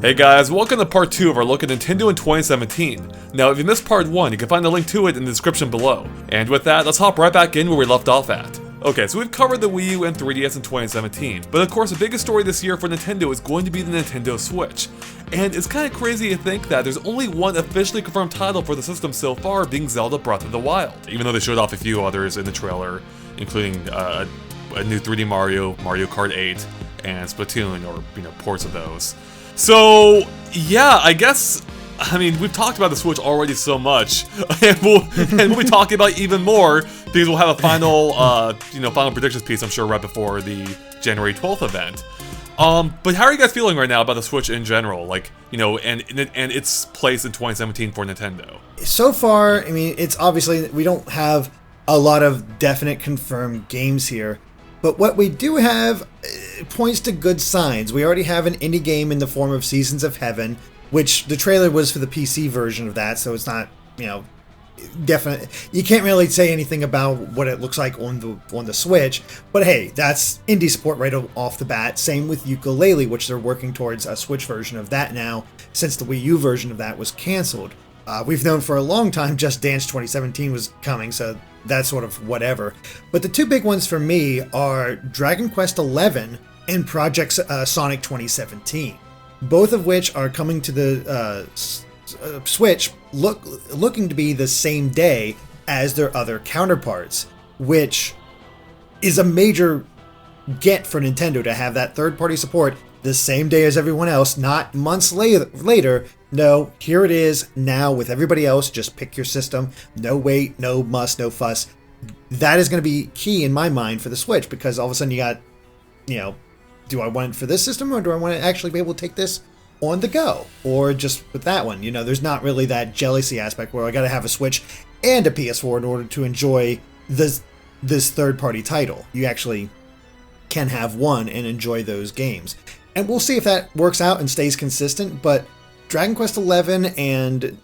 Hey guys, welcome to part 2 of our look at Nintendo in 2017. Now, if you missed part 1, you can find a link to it in the description below. And with that, let's hop right back in where we left off at. Okay, so we've covered the Wii U and 3DS in 2017, but of course the biggest story this year for Nintendo is going to be the Nintendo Switch. And it's kind of crazy to think that there's only one officially confirmed title for the system so far, being Zelda Breath of the Wild, even though they showed off a few others in the trailer, including a new 3D Mario, Mario Kart 8, and Splatoon, or, ports of those. So, yeah, I guess, we've talked about the Switch already so much, and we'll be talking about even more, because we'll have a final, final predictions piece, I'm sure, right before the January 12th event. But how are you guys feeling right now about the Switch in general, and its place in 2017 for Nintendo? So far, it's obviously, we don't have a lot of definite confirmed games here. But what we do have points to good signs. We already have an indie game in the form of Seasons of Heaven, which the trailer was for the PC version of that, so it's not, definite. You can't really say anything about what it looks like on the Switch. But hey, that's indie support right off the bat. Same with Yooka-Laylee, which they're working towards a Switch version of that now, since the Wii U version of that was canceled. We've known for a long time Just Dance 2017 was coming, so that's sort of whatever. But the two big ones for me are Dragon Quest XI and Project Sonic 2017, both of which are coming to the Switch looking to be the same day as their other counterparts, which is a major get for Nintendo to have that third-party support the same day as everyone else, not months later. No, here it is now with everybody else. Just pick your system. No wait, no muss, no fuss. That is going to be key in my mind for the Switch, because all of a sudden you got, do I want it for this system, or do I want to actually be able to take this on the go, or just with that one? There's not really that jealousy aspect where I got to have a Switch and a PS4 in order to enjoy this third-party title. You actually can have one and enjoy those games. And we'll see if that works out and stays consistent, but Dragon Quest XI and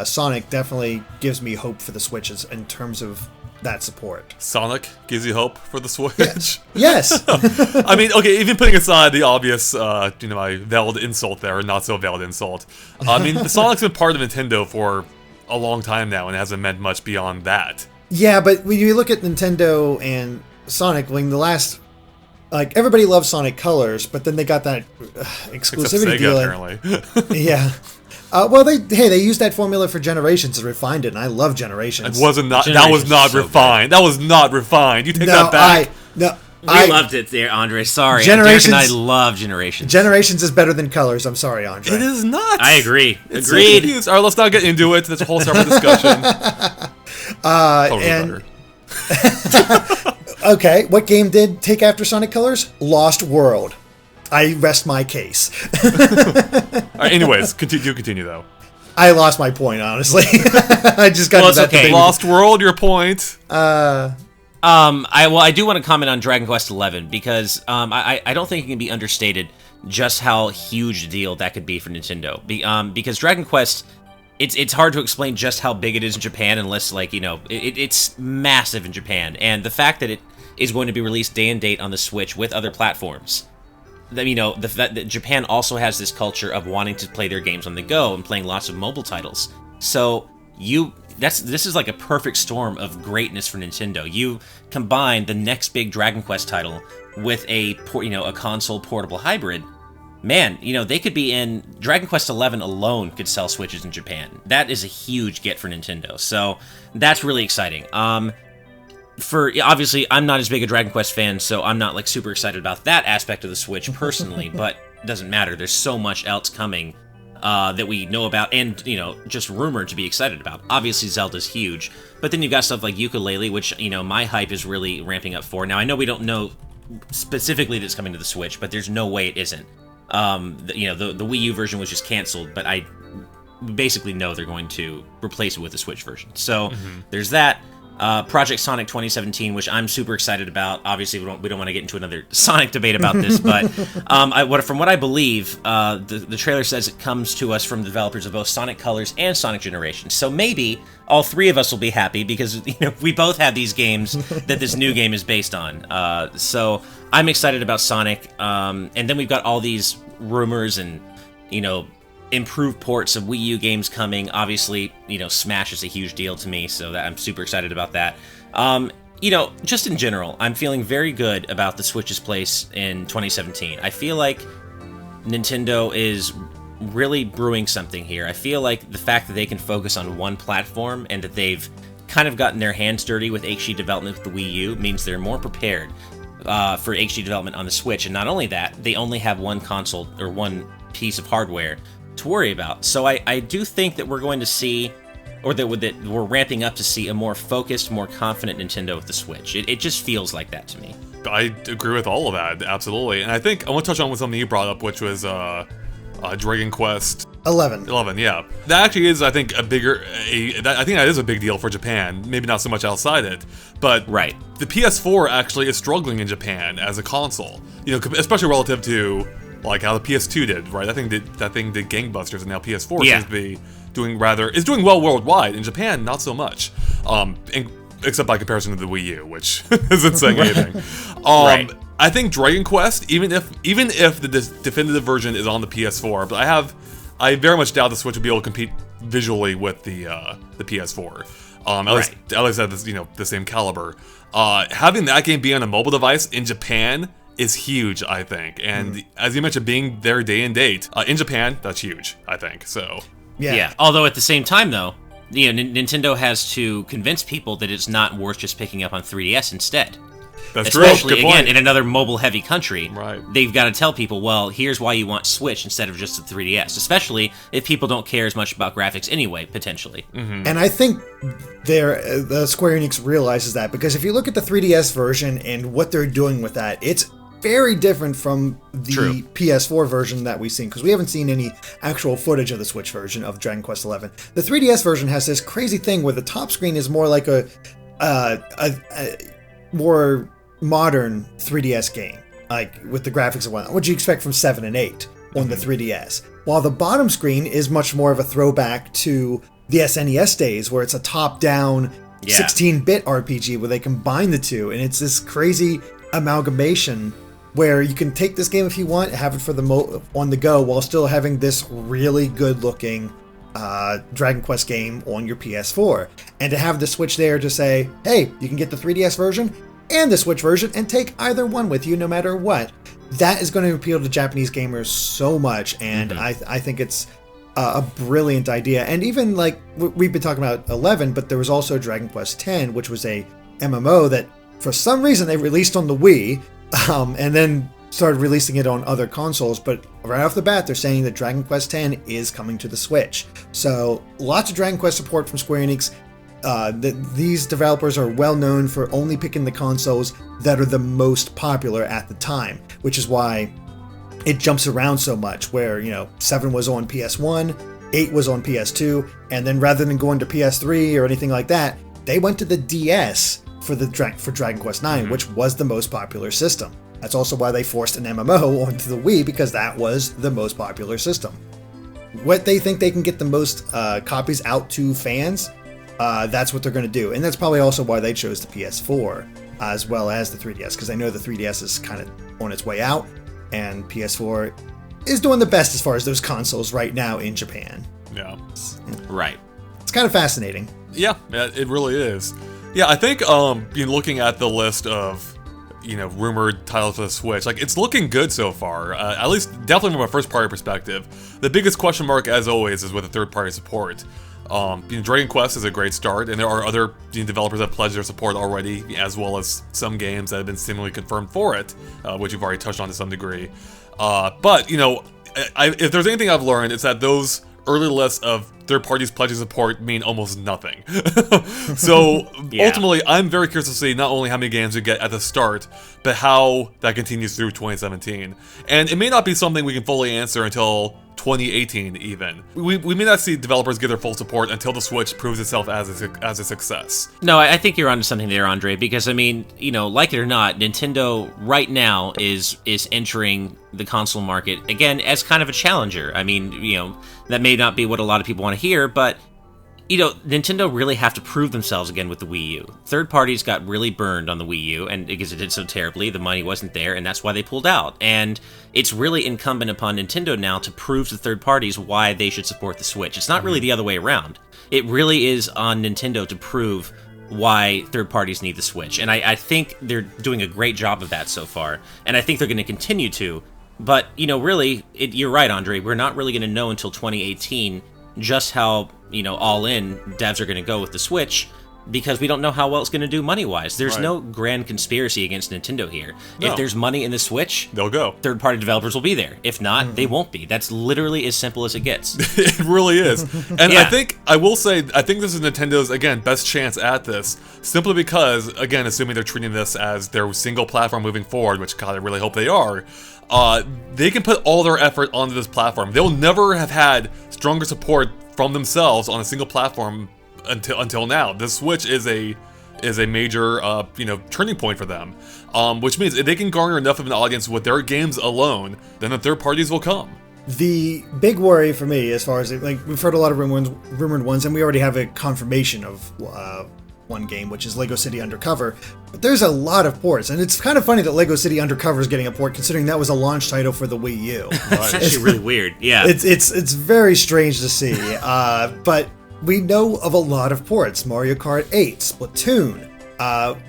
Sonic definitely gives me hope for the Switches in terms of that support. Sonic gives you hope for the Switch? Yes. Okay, even putting aside the obvious, my veiled insult there, or not so veiled insult. Sonic's been part of Nintendo for a long time now, and hasn't meant much beyond that. Yeah, but when you look at Nintendo and Sonic, the last... everybody loves Sonic Colors, but then they got that exclusivity Sega, deal. Apparently. Yeah. Well, they used that formula for Generations and refined it, and I love Generations. That was not refined. Good. That was not refined. You take that back. I loved it there, Andre. Sorry. Generations, Derek and I love Generations. Generations is better than Colors. I'm sorry, Andre. It is not. I agree. It's Agreed. So all right, let's not get into it. That's a whole separate discussion. Totally better. Okay, what game did take after Sonic Colors? Lost World. I rest my case. All right, anyways, continue though. I lost my point, honestly. I just got to that debate. Lost World, your point. I do want to comment on Dragon Quest XI, because I don't think it can be understated just how huge a deal that could be for Nintendo. Because Dragon Quest, it's hard to explain just how big it is in Japan unless, it's massive in Japan. And the fact that it is going to be released day and date on the Switch with other platforms, the fact that Japan also has this culture of wanting to play their games on the go and playing lots of mobile titles. So this is like a perfect storm of greatness for Nintendo. You combine the next big Dragon Quest title with a console portable hybrid. Man, they could be in... Dragon Quest XI alone could sell Switches in Japan. That is a huge get for Nintendo, so that's really exciting. Obviously, I'm not as big a Dragon Quest fan, so I'm not, super excited about that aspect of the Switch personally, but it doesn't matter. There's so much else coming that we know about and, just rumored to be excited about. Obviously, Zelda's huge, but then you've got stuff like Yooka-Laylee, which, my hype is really ramping up for. Now, I know we don't know specifically that it's coming to the Switch, but there's no way it isn't. The Wii U version was just canceled, but I basically know they're going to replace it with the Switch version. So there's that. Project Sonic 2017, which I'm super excited about. Obviously, we don't want to get into another Sonic debate about this, but from what I believe, the trailer says it comes to us from the developers of both Sonic Colors and Sonic Generations. So maybe all three of us will be happy because we both have these games that this new game is based on. So I'm excited about Sonic, and then we've got all these rumors and improved ports of Wii U games coming. Obviously, Smash is a huge deal to me, so that I'm super excited about that. Just in general, I'm feeling very good about the Switch's place in 2017. I feel like Nintendo is really brewing something here. I feel like the fact that they can focus on one platform and that they've kind of gotten their hands dirty with HD development with the Wii U means they're more prepared for HD development on the Switch. And not only that, they only have one console or one piece of hardware to worry about. So I do think that we're going to see, or that we're ramping up to see, a more focused, more confident Nintendo with the Switch. It just feels like that to me. I agree with all of that, absolutely. And I think I want to touch on something you brought up, which was Dragon Quest 11. 11, yeah. That actually is, I think, I think that is a big deal for Japan. Maybe not so much outside it, but right. The PS4 actually is struggling in Japan as a console. Especially relative to like how the PS2 did, right? That thing did gangbusters, and now PS4 seems to be doing well worldwide. In Japan, not so much. Except by comparison to the Wii U, which isn't saying anything. Right. I think Dragon Quest, even if the definitive version is on the PS4, but I very much doubt the Switch will be able to compete visually with the PS4. At least at this, the same caliber. Having that game be on a mobile device in Japan is huge, I think. And as you mentioned, being there day and date in Japan, that's huge, I think. So yeah. Although at the same time, though, Nintendo has to convince people that it's not worth just picking up on 3DS instead. That's true. Especially, again, in another mobile-heavy country, right. They've got to tell people, well, here's why you want Switch instead of just the 3DS, especially if people don't care as much about graphics anyway, potentially. Mm-hmm. And I think the Square Enix realizes that, because if you look at the 3DS version and what they're doing with that, it's very different from the PS4 version that we've seen, because we haven't seen any actual footage of the Switch version of Dragon Quest XI. The 3DS version has this crazy thing where the top screen is more like a more modern 3DS game, like with the graphics and whatnot, what you expect from 7 and 8 on the 3DS. While the bottom screen is much more of a throwback to the SNES days, where it's a top-down 16-bit RPG where they combine the two, and it's this crazy amalgamation where you can take this game if you want, have it for on the go, while still having this really good-looking Dragon Quest game on your PS4. And to have the Switch there to say, hey, you can get the 3DS version and the Switch version and take either one with you no matter what, that is going to appeal to Japanese gamers so much, and I think it's a brilliant idea. And even like we've been talking about 11, but there was also Dragon Quest X, which was a MMO that for some reason they released on the Wii, and then started releasing it on other consoles. But right off the bat, they're saying that Dragon Quest X is coming to the Switch. So lots of Dragon Quest support from Square Enix. These developers are well known for only picking the consoles that are the most popular at the time, which is why it jumps around so much, where 7 was on PS1, 8 was on PS2, and then rather than going to PS3 or anything like that, they went to the DS for Dragon Quest IX, which was the most popular system. That's also why they forced an MMO onto the Wii, because that was the most popular system. What they think they can get the most copies out to fans, that's what they're going to do. And that's probably also why they chose the PS4 as well as the 3DS, because they know the 3DS is kind of on its way out, and PS4 is doing the best as far as those consoles right now in Japan. Yeah. Right. It's kind of fascinating. Yeah, it really is. Yeah, I think looking at the list of rumored titles for the Switch, like, it's looking good so far. At least, definitely from a first-party perspective. The biggest question mark, as always, is with the third-party support. Dragon Quest is a great start, and there are other developers that pledged their support already, as well as some games that have been seemingly confirmed for it, which you've already touched on to some degree. But if there's anything I've learned, it's that those early lists of third parties pledging support mean almost nothing. So ultimately, I'm very curious to see not only how many games we get at the start, but how that continues through 2017. And it may not be something we can fully answer until 2018 even. We may not see developers give their full support until the Switch proves itself as a success. No, I think you're onto something there, Andre, because like it or not, Nintendo right now is entering the console market again as kind of a challenger. I mean, that may not be what a lot of people want to hear, but Nintendo really have to prove themselves again with the Wii U. Third parties got really burned on the Wii U, and because it did so terribly, the money wasn't there, and that's why they pulled out. And it's really incumbent upon Nintendo now to prove to third parties why they should support the Switch. It's not really the other way around. It really is on Nintendo to prove why third parties need the Switch. And I think they're doing a great job of that so far, and I think they're going to continue to. But, really, you're right, Andre, we're not really going to know until 2018 just how, all in devs are going to go with the Switch, because we don't know how well it's going to do money-wise. There's no grand conspiracy against Nintendo here. No. If there's money in the Switch, they'll go. Third-party developers will be there. If not, they won't be. That's literally as simple as it gets. It really is. And I think this is Nintendo's, again, best chance at this, simply because, again, assuming they're treating this as their single platform moving forward, which, God, I really hope they are, they can put all their effort onto this platform. They'll never have had stronger support from themselves on a single platform until now. The Switch is a major turning point for them, which means if they can garner enough of an audience with their games alone, then the third parties will come. The big worry for me, as far as we've heard a lot of rumored ones, and we already have a confirmation of one game, which is Lego City Undercover. But there's a lot of ports, and it's kind of funny that Lego City Undercover is getting a port, considering that was a launch title for the Wii U. It's actually really weird. Yeah, it's very strange to see, but we know of a lot of ports: Mario Kart 8, Splatoon,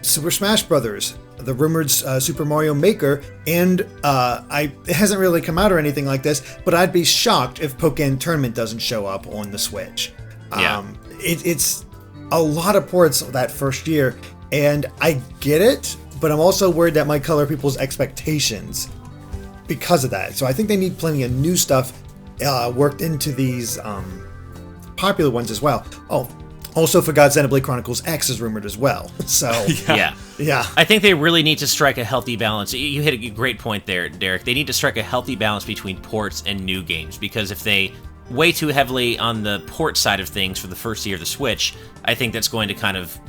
Super Smash Bros., the rumored Super Mario Maker, and it hasn't really come out or anything like this, but I'd be shocked if Pokken Tournament doesn't show up on the Switch. It's a lot of ports that first year, and I get it, but I'm also worried that might color people's expectations because of that. So I think they need plenty of new stuff worked into these popular ones as well. Oh, also forgot Xenoblade Chronicles X is rumored as well. So yeah. I think they really need to strike a healthy balance. You hit a great point there, Derek. They need to strike a healthy balance between ports and new games, because if they way too heavily on the port side of things for the first year of the Switch, I think that's going to kind of,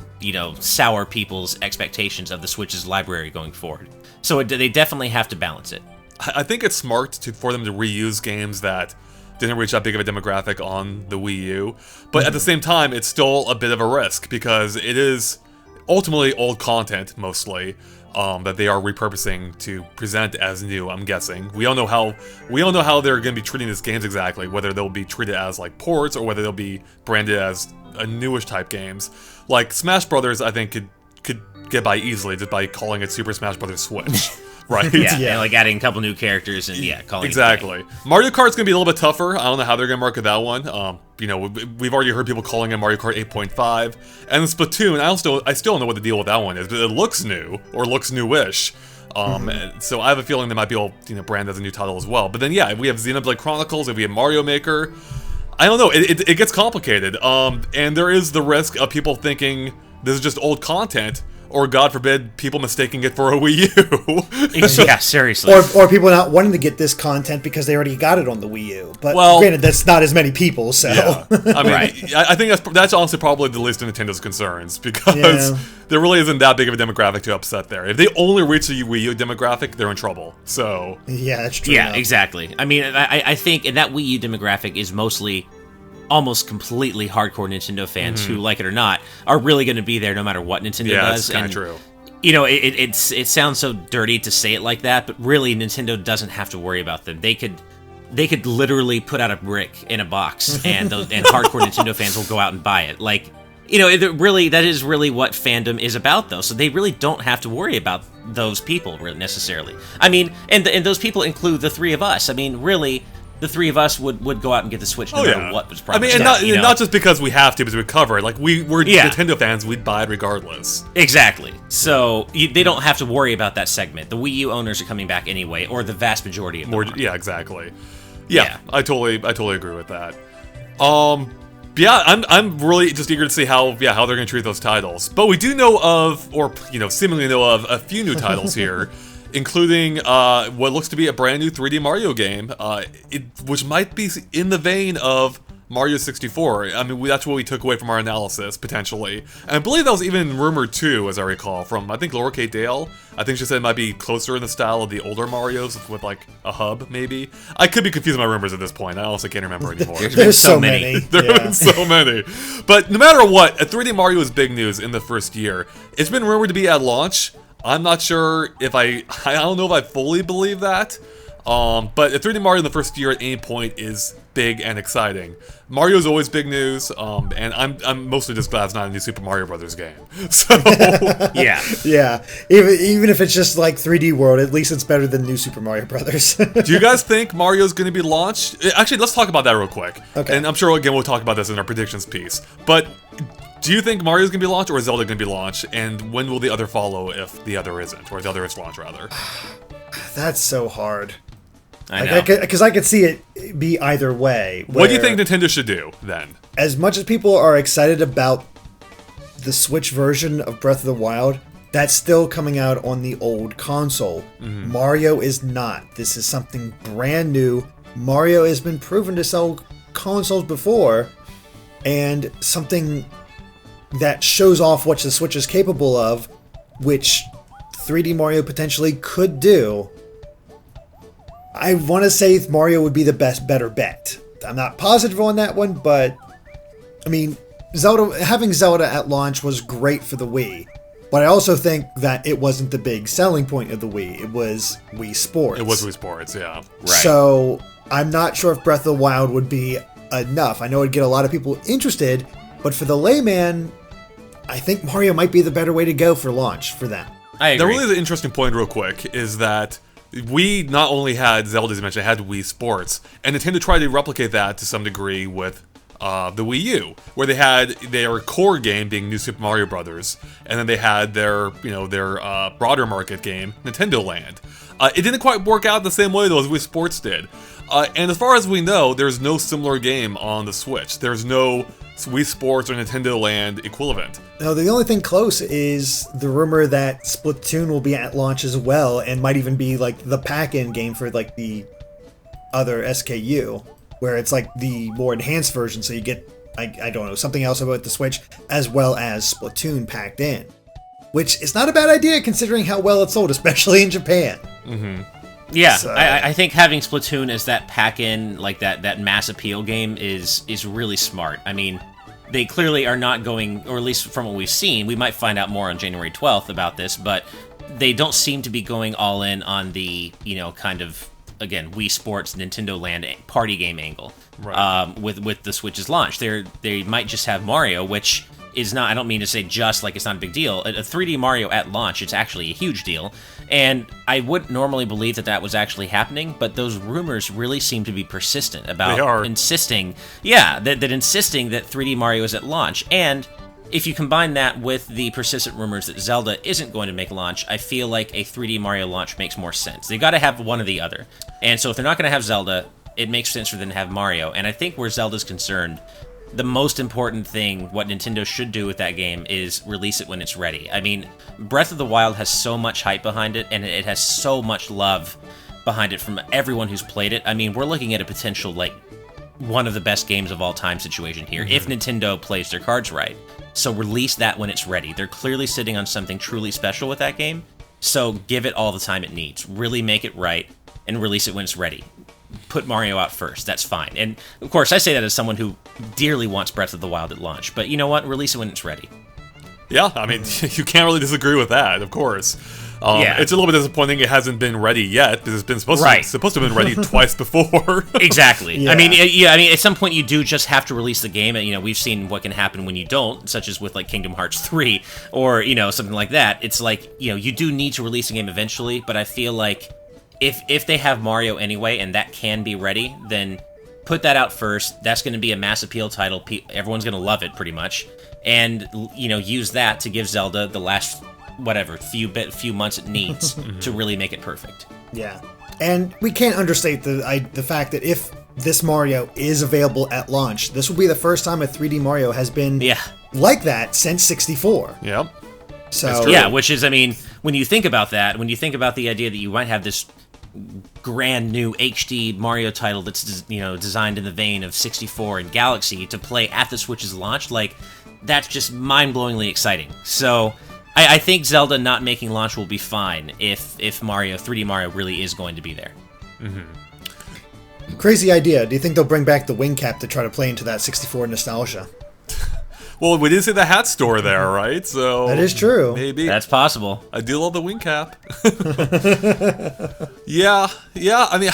sour people's expectations of the Switch's library going forward. So they definitely have to balance it. I think it's smart for them to reuse games that didn't reach that big of a demographic on the Wii U, but at the same time, it's still a bit of a risk, because it is ultimately old content, mostly, that they are repurposing to present as new, I'm guessing. We don't know how they're going to be treating these games exactly, whether they'll be treated as like ports, or whether they'll be branded as a newish type games. Like Smash Brothers, I think could get by easily just by calling it Super Smash Brothers Switch. Right? And like adding a couple new characters and calling exactly. it Mario Kart's gonna be a little bit tougher. I don't know how they're gonna market that one. We've already heard people calling it Mario Kart 8.5, and then Splatoon. I still don't know what the deal with that one is, but it looks new, or looks newish. So I have a feeling they might be able brand as a new title as well. But then if we have Xenoblade Chronicles, if we have Mario Maker, I don't know. It gets complicated. And there is the risk of people thinking this is just old content, or God forbid, people mistaking it for a Wii U. Yeah, seriously. Or people not wanting to get this content because they already got it on the Wii U. But granted, that's not as many people, so... Yeah. I mean, I think that's honestly probably the least of Nintendo's concerns, because there really isn't that big of a demographic to upset there. If they only reach the Wii U demographic, they're in trouble, so... Yeah, that's true. Yeah, exactly. I mean, I think that Wii U demographic is mostly almost completely hardcore Nintendo fans who, like it or not, are really going to be there no matter what Nintendo does. Yeah, that's kind of true. It sounds so dirty to say it like that, but really Nintendo doesn't have to worry about them. They could literally put out a brick in a box, and hardcore Nintendo fans will go out and buy it. Like, that is really what fandom is about, though. So they really don't have to worry about those people necessarily. I mean, and those people include the three of us. I mean, really, the three of us would go out and get the Switch no matter what was promised. I mean, and not just because we have to, because we cover it. Like, we're Nintendo fans, we'd buy it regardless. Exactly. So they don't have to worry about that segment. The Wii U owners are coming back anyway, or the vast majority of them. Yeah, exactly. Yeah, I totally agree with that. I'm really just eager to see how they're going to treat those titles. But we do know of, or seemingly know of, a few new titles here. Including what looks to be a brand new 3D Mario game, which might be in the vein of Mario 64. I mean, that's what we took away from our analysis, potentially. And I believe that was even rumored too, as I recall, from, I think, Laura Kate Dale. I think she said it might be closer in the style of the older Marios with, like, a hub, maybe. I could be confusing my rumors at this point. I honestly can't remember anymore. There's so many. There have been so many. But no matter what, a 3D Mario is big news in the first year. It's been rumored to be at launch. I'm not sure if I don't know if I fully believe that. But a 3D Mario in the first year at any point is big and exciting. Mario's always big news, and I'm mostly just glad it's not a new Super Mario Brothers game. So Yeah. Yeah, even if it's just like 3D World, at least it's better than New Super Mario Brothers. do you guys think Mario's going to be launched? Actually, let's talk about that real quick. Okay. And I'm sure, again, we'll talk about this in our predictions piece. But do you think Mario's going to be launched or is Zelda going to be launched? And when will the other follow if the other isn't? Or if the other is launched, rather? That's so hard. I know. Because I could see it be either way. What do you where think Nintendo should do, then? As much as people are excited about the Switch version of Breath of the Wild, that's still coming out on the old console. Mario is not. This is something brand new. Mario has been proven to sell consoles before, and something that shows off what the Switch is capable of, which 3D Mario potentially could do. I want to say Mario would be the better bet. I'm not positive on that one, but I mean, having Zelda at launch was great for the Wii. But I also think that it wasn't the big selling point of the Wii. It was Wii Sports. It was Wii Sports, yeah. Right. So I'm not sure if Breath of the Wild would be enough. I know it'd get a lot of people interested, but for the layman, I think Mario might be the better way to go for launch for them. I agree. Now, really, the interesting point, real quick, is that we not only had Zelda, as you mentioned, had Wii Sports, and Nintendo tried to replicate that to some degree with the Wii U, where they had their core game being New Super Mario Brothers, and then they had their broader market game, Nintendo Land. It didn't quite work out the same way though as Wii Sports did. And as far as we know, there's no similar game on the Switch. There's no Wii Sports or Nintendo Land equivalent. No, the only thing close is the rumor that Splatoon will be at launch as well, and might even be like the pack-in game for like the other SKU, where it's like the more enhanced version, so you get, I don't know, something else about the Switch, as well as Splatoon packed in. Which is not a bad idea considering how well it sold, especially in Japan. Yeah, So- I think having Splatoon as that pack-in, like that mass appeal game is really smart. I mean, they clearly are not going, or at least from what we've seen, we might find out more on January 12th about this, but they don't seem to be going all in on the, kind of, again, Wii Sports, Nintendo Land party game angle. Right. With the Switch's launch. They might just have Mario, which is not, I don't mean to say just like it's not a big deal. A 3D Mario at launch, it's actually a huge deal. And I wouldn't normally believe that was actually happening, but those rumors really seem to be persistent about insisting, that insisting that 3D Mario is at launch. And if you combine that with the persistent rumors that Zelda isn't going to make launch, I feel like a 3D Mario launch makes more sense. They've got to have one or the other. And so if they're not going to have Zelda, it makes sense for them to have Mario. And I think where Zelda's concerned, the most important thing, what Nintendo should do with that game, is release it when it's ready. I mean, Breath of the Wild has so much hype behind it, and it has so much love behind it from everyone who's played it. I mean, we're looking at a potential, one of the best games of all time situation here, if Nintendo plays their cards right. So release that when it's ready. They're clearly sitting on something truly special with that game, so give it all the time it needs. Really make it right, and release it when it's ready. Put Mario out first, that's fine. And, of course, I say that as someone who dearly wants Breath of the Wild at launch, but you know what? Release it when it's ready. Yeah, I mean, you can't really disagree with that, of course. It's a little bit disappointing it hasn't been ready yet, because it's been supposed to have been ready twice before. Exactly. Yeah. I mean, at some point you do just have to release the game, and, we've seen what can happen when you don't, such as with, Kingdom Hearts 3, or, something like that. It's like, you do need to release a game eventually, but I feel like if they have Mario anyway, and that can be ready, then put that out first. That's going to be a mass appeal title. Everyone's going to love it, pretty much. And, use that to give Zelda the last, few months it needs to really make it perfect. Yeah. And we can't understate the fact that if this Mario is available at launch, this will be the first time a 3D Mario has been like that since 64. Yep. So Yeah, which is, I mean, when you think about that, when you think about the idea that you might have this grand new HD Mario title that's designed in the vein of 64 and Galaxy to play at the Switch's launch, like, that's just mind-blowingly exciting. So I think Zelda not making launch will be fine if 3D Mario really is going to be there. Crazy idea. Do you think they'll bring back the wing cap to try to play into that 64 nostalgia? Well, we did see the hat store there, right? So That is true. Maybe. That's possible. I do love the wing cap. Yeah. I mean,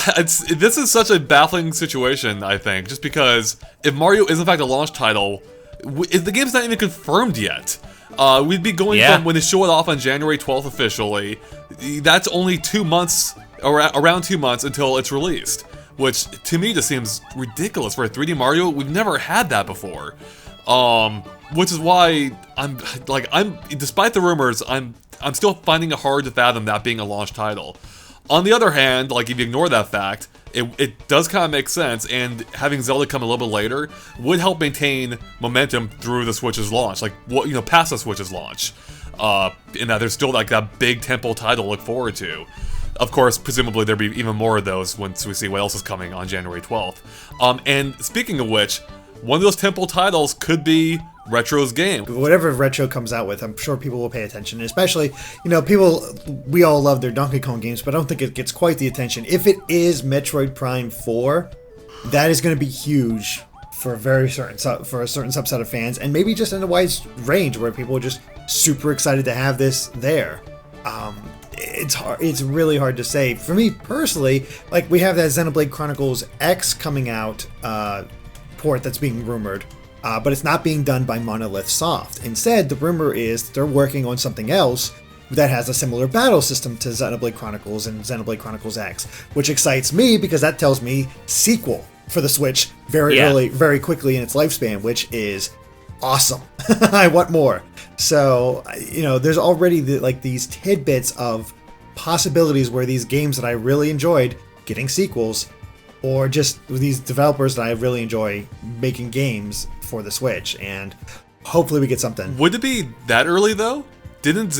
this is such a baffling situation, I think, just because if Mario is in fact a launch title, if the game's not even confirmed yet. We'd be going from when they show it off on January 12th officially. That's only 2 months, around 2 months until it's released, which to me just seems ridiculous for a 3D Mario. We've never had that before. Which is why I'm despite the rumors, I'm still finding it hard to fathom that being a launch title. On the other hand, like, if you ignore that fact, it does kind of make sense, and having Zelda come a little bit later would help maintain momentum through the Switch's launch, like, past the Switch's launch. In that there's still like that big tempo title to look forward to. Of course, presumably there'll be even more of those once we see what else is coming on January 12th. And speaking of which, one of those temple titles could be...Retro's game. Whatever Retro comes out with, I'm sure people will pay attention. Especially, we all love their Donkey Kong games, but I don't think it gets quite the attention. If it is Metroid Prime 4, that is going to be huge for a certain subset of fans, and maybe just in a wide range where people are just super excited to have this there. It's really hard to say. For me personally, like, we have that Xenoblade Chronicles X coming out port that's being rumored. But it's not being done by Monolith Soft. Instead, the rumor is that they're working on something else that has a similar battle system to Xenoblade Chronicles and Xenoblade Chronicles X, which excites me because that tells me sequel for the Switch very quickly in its lifespan, which is awesome. I want more. So, there's already these tidbits of possibilities where these games that I really enjoyed getting sequels, or just these developers that I really enjoy making games for the Switch, and hopefully we get something. Would it be that early though? They didn't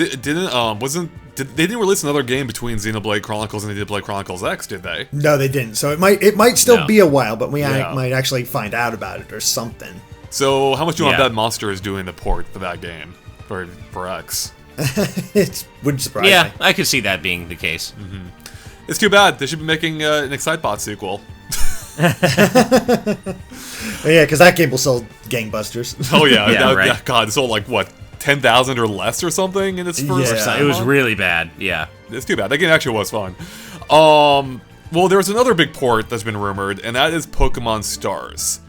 release another game between Xenoblade Chronicles and Xenoblade Chronicles X, did they? No, they didn't. So it might still be a while, but we might actually find out about it or something. So how much do you want to bet Monster is doing the port for that game for X? It wouldn't surprise me. Yeah, I could see that being the case. Mm-hmm. It's too bad. They should be making an Excitebot sequel. Yeah, because that game will sell gangbusters. Oh yeah, right. God, it sold like what, 10,000 or less or something in its first. Yeah, it was really bad. Yeah, it's too bad. That game actually was fun. Well, there's another big port that's been rumored, and that is Pokemon Stars.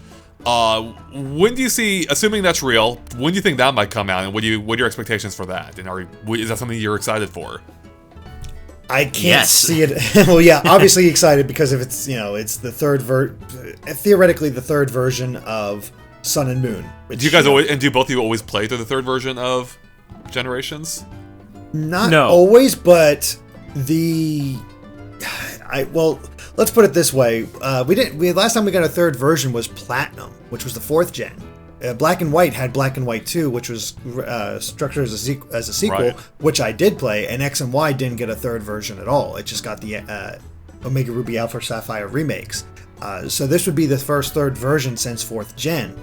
When do you see, assuming that's real, when do you think that might come out, and what are your expectations for that? And is that something you're excited for? I can't see it. Well, yeah, obviously excited because if it's it's the theoretically the third version of Sun and Moon. Which, do you guys always, and do both of you always play through the third version of Generations? Not always, but let's put it this way: last time we got a third version was Platinum, which was the 4th gen. Black and White had Black and White 2, which was structured as a sequel, right, which I did play, and X and Y didn't get a third version at all. It just got the Omega Ruby Alpha Sapphire remakes. So this would be the first third version since 4th gen.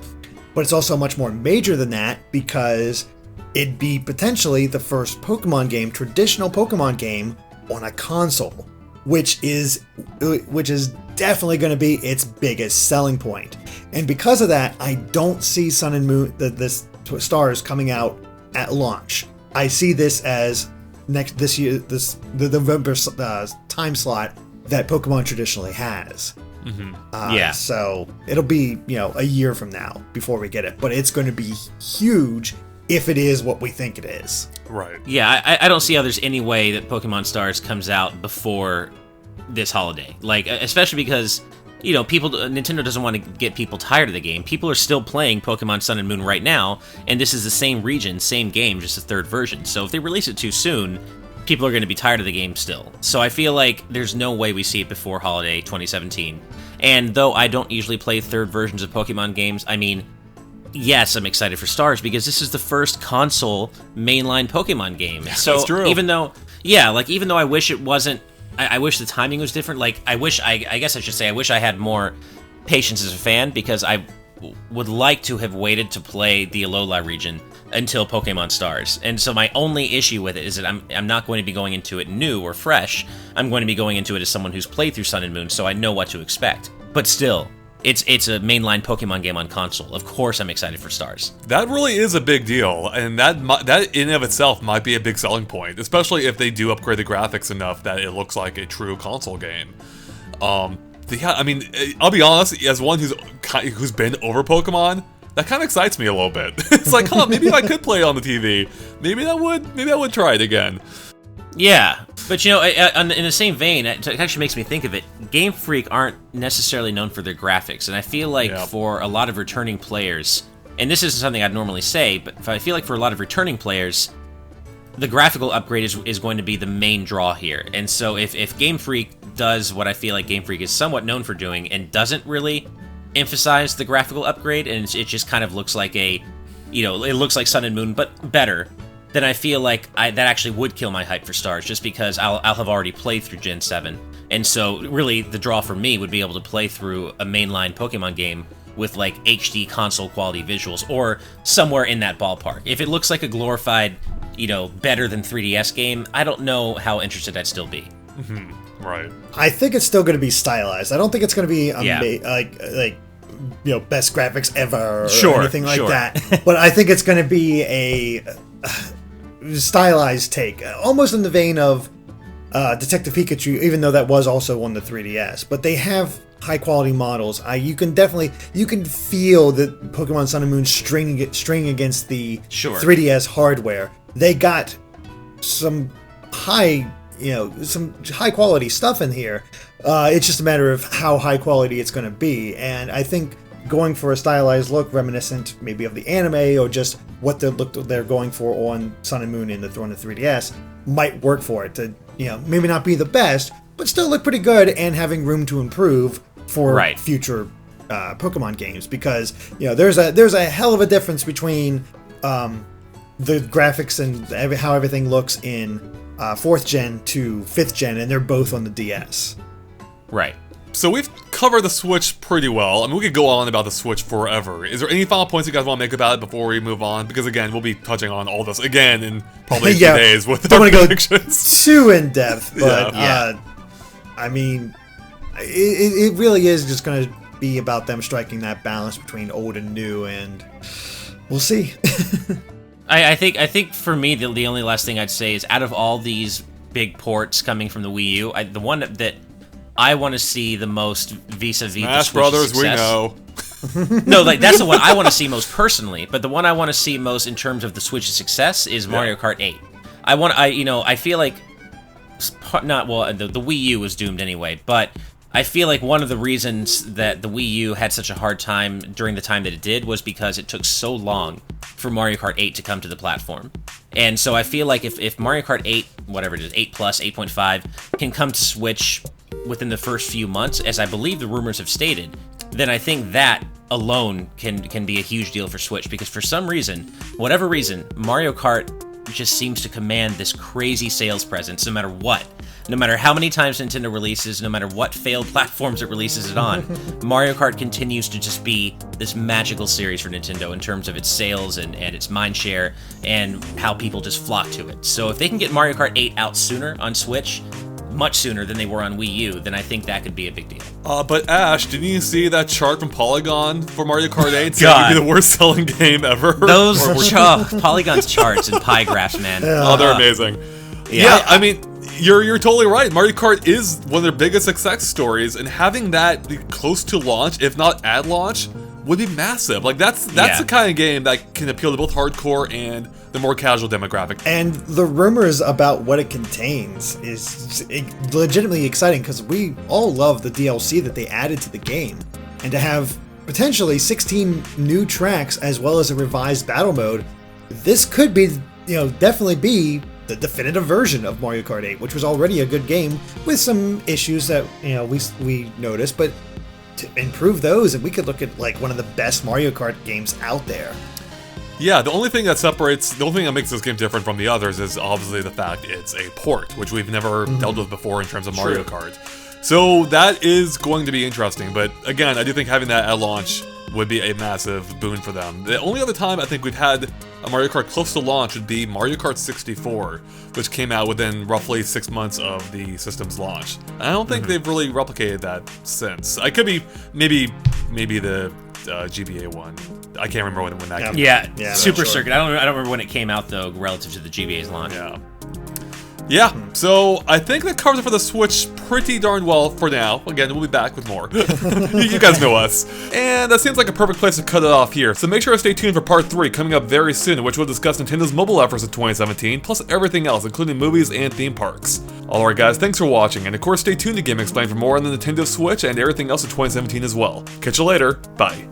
But it's also much more major than that because it'd be potentially the first Pokemon game, traditional Pokemon game, on a console, which is definitely going to be its biggest selling point. And because of that, I don't see Sun and Moon, this Stars coming out at launch. I see this as the November time slot that Pokemon traditionally has. Mm-hmm. So it'll be a year from now before we get it, but it's going to be huge if it is what we think it is. Right. Yeah, I don't see how there's any way that Pokemon Stars comes out before this holiday. Like, especially because Nintendo doesn't want to get people tired of the game. People are still playing Pokemon Sun and Moon right now, and this is the same region, same game, just a third version. So if they release it too soon, people are going to be tired of the game still. So I feel like there's no way we see it before holiday 2017. And though I don't usually play third versions of Pokemon games, I mean, yes, I'm excited for Stars because this is the first console mainline Pokemon game. So that's true. even though I wish it wasn't I wish the timing was different. Like, I guess I should say, I wish I had more patience as a fan, because I would like to have waited to play the Alola region until Pokemon Stars. And so my only issue with it is that I'm not going to be going into it new or fresh. I'm going to be going into it as someone who's played through Sun and Moon, so I know what to expect. But still, it's a mainline Pokemon game on console. Of course I'm excited for Stars. That really is a big deal, and that in and of itself might be a big selling point, especially if they do upgrade the graphics enough that it looks like a true console game. Yeah, I mean, I'll be honest, as one who's been over Pokemon, that kind of excites me a little bit. It's like, maybe if I could play it on the TV, maybe I would try it again. Yeah, but in the same vein, it actually makes me think of it. Game Freak aren't necessarily known for their graphics, and I feel like for a lot of returning players, and this isn't something I'd normally say, but I feel like for a lot of returning players, the graphical upgrade is going to be the main draw here. And so if Game Freak does what I feel like Game Freak is somewhat known for doing, and doesn't really emphasize the graphical upgrade, and it just kind of looks like it looks like Sun and Moon, but better, then I feel like that actually would kill my hype for Stars, just because I'll have already played through Gen 7. And so really the draw for me would be able to play through a mainline Pokemon game with like HD console quality visuals, or somewhere in that ballpark. If it looks like a glorified, better than 3DS game, I don't know how interested I'd still be. Mm-hmm. Right. I think it's still going to be stylized. I don't think it's going to be best graphics ever or anything like that. But I think it's going to be a stylized take, almost in the vein of Detective Pikachu, even though that was also on the 3DS. But they have high quality models. You can feel that Pokemon Sun and Moon string against the 3DS hardware. They got some high quality stuff in here. It's just a matter of how high quality it's going to be, and I think going for a stylized look reminiscent maybe of the anime, or just what they're going for on Sun and Moon on the 3DS might work for it to maybe not be the best, but still look pretty good, and having room to improve for future Pokemon games, because there's a hell of a difference between the graphics and how everything looks in 4th gen to 5th gen, and they're both on the DS. Right. So we've covered the Switch pretty well. I mean, we could go on about the Switch forever. Is there any final points you guys want to make about it before we move on? Because again, we'll be touching on all this again in probably a few days with our predictions. Too in depth, but I mean, it really is just going to be about them striking that balance between old and new, and we'll see. I think for me, the only last thing I'd say is, out of all these big ports coming from the Wii U, the one that I want to see the most vis-a-vis Smash the Brothers, success. We know. No, like that's the one I want to see most personally. But the one I want to see most in terms of the Switch's success is Mario Kart 8. I feel like the Wii U was doomed anyway, but I feel like one of the reasons that the Wii U had such a hard time during the time that it did was because it took so long for Mario Kart 8 to come to the platform. And so I feel like if Mario Kart 8, whatever it is, 8 plus, 8.5, can come to Switch within the first few months, as I believe the rumors have stated, then I think that alone can be a huge deal for Switch, because for some reason, whatever reason, Mario Kart just seems to command this crazy sales presence no matter what. No matter how many times Nintendo releases, no matter what failed platforms it releases it on, Mario Kart continues to just be this magical series for Nintendo in terms of its sales and its mindshare and how people just flock to it. So if they can get Mario Kart 8 out sooner on Switch, much sooner than they were on Wii U, then I think that could be a big deal. But Ash, didn't you see that chart from Polygon for Mario Kart 8? It's going to be the worst selling game ever. Those Polygon's charts and pie graphs, man. Oh, they're amazing. Yeah, I mean, you're totally right. Mario Kart is one of their biggest success stories, and having that be close to launch, if not at launch, would be massive. Like that's the kind of game that can appeal to both hardcore and the more casual demographic. And the rumors about what it contains is legitimately exciting, because we all love the DLC that they added to the game, and to have potentially 16 new tracks as well as a revised battle mode, this could be, definitely be the definitive version of Mario Kart 8, which was already a good game with some issues that we noticed, but to improve those, and we could look at like one of the best Mario Kart games out there. Yeah, the only thing that makes this game different from the others is obviously the fact it's a port, which we've never dealt with before in terms of Mario Kart. So that is going to be interesting, but again, I do think having that at launch would be a massive boon for them. The only other time I think we've had a Mario Kart close to launch would be Mario Kart 64, which came out within roughly 6 months of the system's launch. I don't think they've really replicated that since. I could be maybe the GBA one. I can't remember when that came out. Yeah, Super Circuit. I don't remember when it came out though, relative to the GBA's launch. Yeah, so I think that covers it for the Switch pretty darn well for now. Again, we'll be back with more. You guys know us. And that seems like a perfect place to cut it off here. So make sure to stay tuned for part 3 coming up very soon, in which we'll discuss Nintendo's mobile efforts in 2017, plus everything else, including movies and theme parks. Alright guys, thanks for watching, and of course stay tuned to Game Explained for more on the Nintendo Switch and everything else in 2017 as well. Catch you later, bye.